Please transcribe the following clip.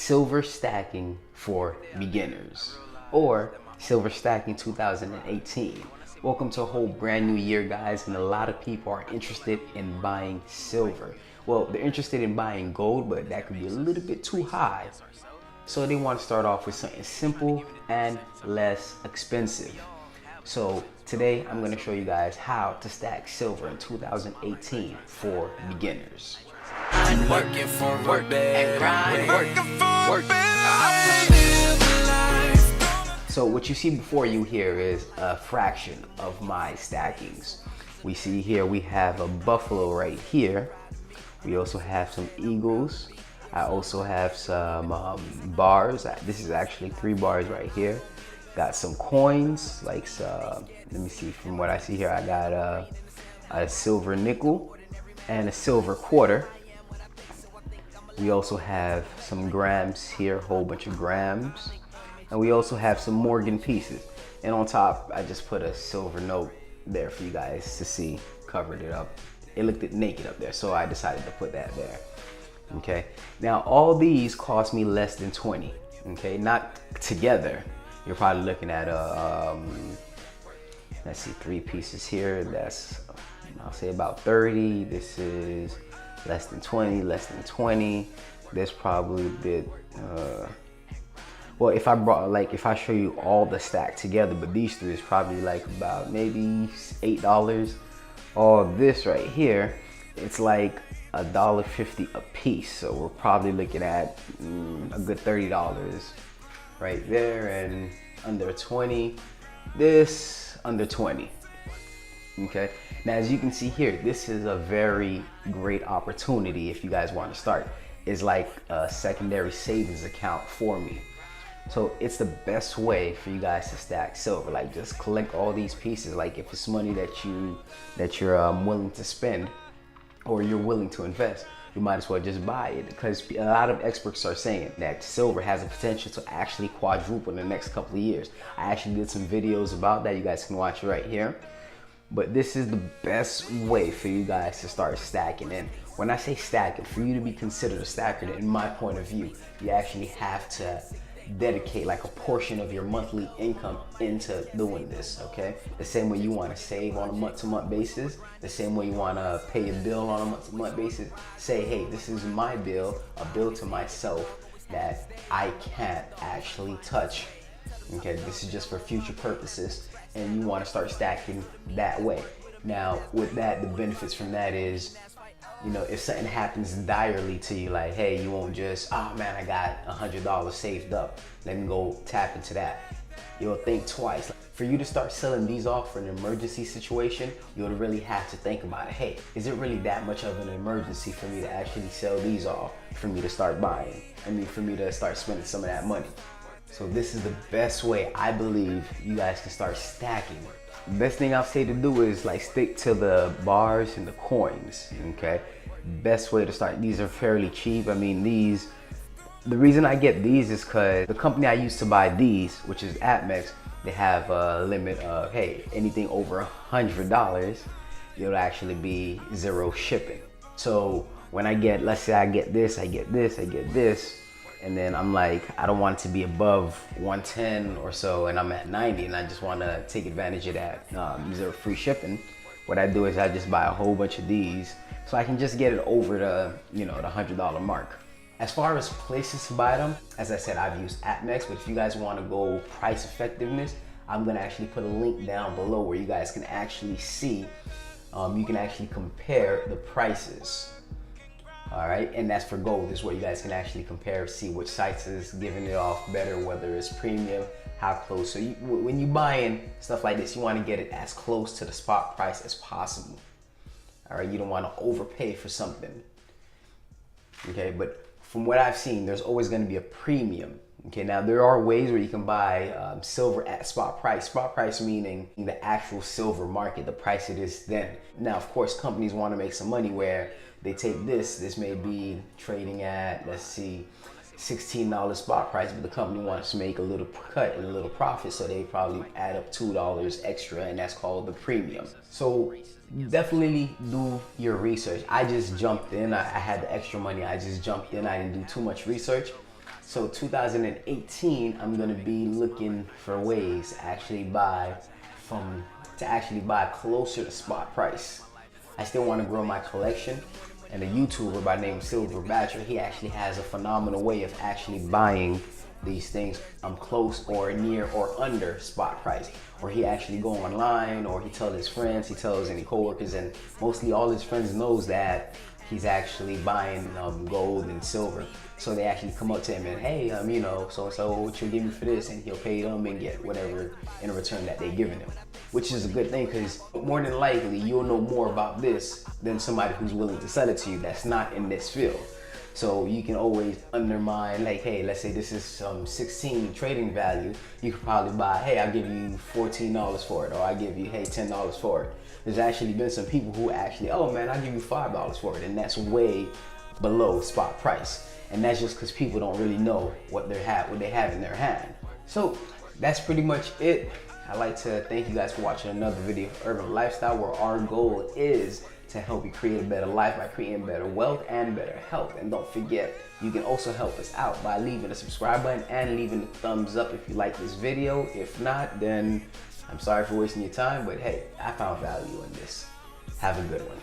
Silver Stacking for Beginners, or Silver Stacking 2018. Welcome to a whole brand new year, guys, and a lot of people are interested in buying silver. Well, they're interested in buying gold, but that could be a little bit too high. So they want to start off with something simple and less expensive. So today I'm going to show you guys how to stack silver in 2018 for beginners. I'm working for work and grind. So what you see before you here is a fraction of my stackings. We see here we have a buffalo right here. We also have some eagles. I also have some bars. This is actually 3 bars right here. Got some coins, like let me see, from what I see here, I got a silver nickel and a silver quarter. We also have some grams here, a whole bunch of grams. And we also have some Morgan pieces. And on top, I just put a silver note there for you guys to see, covered it up. It looked naked up there, so I decided to put that there. Okay, now all these cost me less than 20, okay? Not together. You're probably looking at let's see, 3 pieces here. That's, I'll say about 30. This is less than 20, less than 20. This probably a bit, well, if I show you all the stack together, but these 3 is probably like about maybe $8. All this right here, it's like $1.50 a piece. So we're probably looking at a good $30 right there, and under 20. This under 20. Okay. Now, as you can see here, this is a very great opportunity if you guys want to start. It's like a secondary savings account for me. So it's the best way for you guys to stack silver. Like, just collect all these pieces. Like, if it's money that you're willing to spend or you're willing to invest, you might as well just buy it, because a lot of experts are saying that silver has the potential to actually quadruple in the next couple of years. I actually did some videos about that. You guys can watch it right here. But this is the best way for you guys to start stacking. And when I say stacking, for you to be considered a stacker, in my point of view, you actually have to dedicate like a portion of your monthly income into doing this, okay? The same way you want to save on a month-to-month basis, the same way you want to pay a bill on a month-to-month basis, say, hey, this is my bill, a bill to myself that I can't actually touch, okay? This is just for future purposes, and you want to start stacking that way. Now, with that, the benefits from that is, you know, if something happens direly to you, like, hey, you won't just, oh man, I got $100 saved up, let me go tap into that. You'll think twice. For you to start selling these off for an emergency situation, you'll really have to think about it. Hey, is it really that much of an emergency for me to actually sell these off, for me to start buying? I mean, for me to start spending some of that money. So this is the best way, I believe, you guys can start stacking. The best thing I'll say to do is like stick to the bars and the coins, okay? Best way to start. These are fairly cheap. I mean, these, the reason I get these is because the company I used to buy these, which is Atmex, they have a limit of, hey, anything over $100, it'll actually be 0 shipping. So when I get, let's say I get this, I get this, I get this, and then I'm like, I don't want it to be above 110 or so, and I'm at 90, and I just want to take advantage of that 0 free shipping. What I do is I just buy a whole bunch of these, so I can just get it over the, you know, the $100 mark. As far as places to buy them, as I said, I've used Atmex, but if you guys want to go price effectiveness, I'm gonna actually put a link down below where you guys can actually see, you can actually compare the prices. All right, and that's for gold, is where you guys can actually compare, see which sites is giving it off better, whether it's premium, how close. So when you buying stuff like this, you want to get it as close to the spot price as possible. All right, you don't want to overpay for something. Okay, but from what I've seen, there's always going to be a premium. Okay, now there are ways where you can buy silver at spot price. Spot price meaning the actual silver market, the price it is then. Now, of course, companies want to make some money where they take this may be trading at, let's see, $16 spot price, but the company wants to make a little cut and a little profit, so they probably add up $2 extra, and that's called the premium. So definitely do your research. I just jumped in. I had the extra money. I just jumped in. I didn't do too much research. So 2018, I'm gonna be looking for ways to actually buy closer to spot price. I still want to grow my collection, and a YouTuber by name Silver Badger, he actually has a phenomenal way of actually buying these things close or near or under spot price. Or he actually go online, or he tells his friends, he tells any coworkers, and mostly all his friends knows that he's actually buying gold and silver. So they actually come up to him and, hey, you know, so what you give me for this, and he'll pay them and get whatever in return that they're giving him, which is a good thing, because more than likely you'll know more about this than somebody who's willing to sell it to you that's not in this field. So you can always undermine, like, hey, let's say this is 16 trading value. You could probably buy, hey, I'll give you $14 for it, or I give you, hey, $10 for it. There's actually been some people who actually, oh man, I'll give you $5 for it, and that's way below spot price. And that's just because people don't really know what they have in their hand. So that's pretty much it. I'd like to thank you guys for watching another video of Urban Lifestyle, where our goal is to help you create a better life by creating better wealth and better health. And don't forget, you can also help us out by leaving a subscribe button and leaving a thumbs up if you like this video. If not, then I'm sorry for wasting your time, but hey, I found value in this. Have a good one.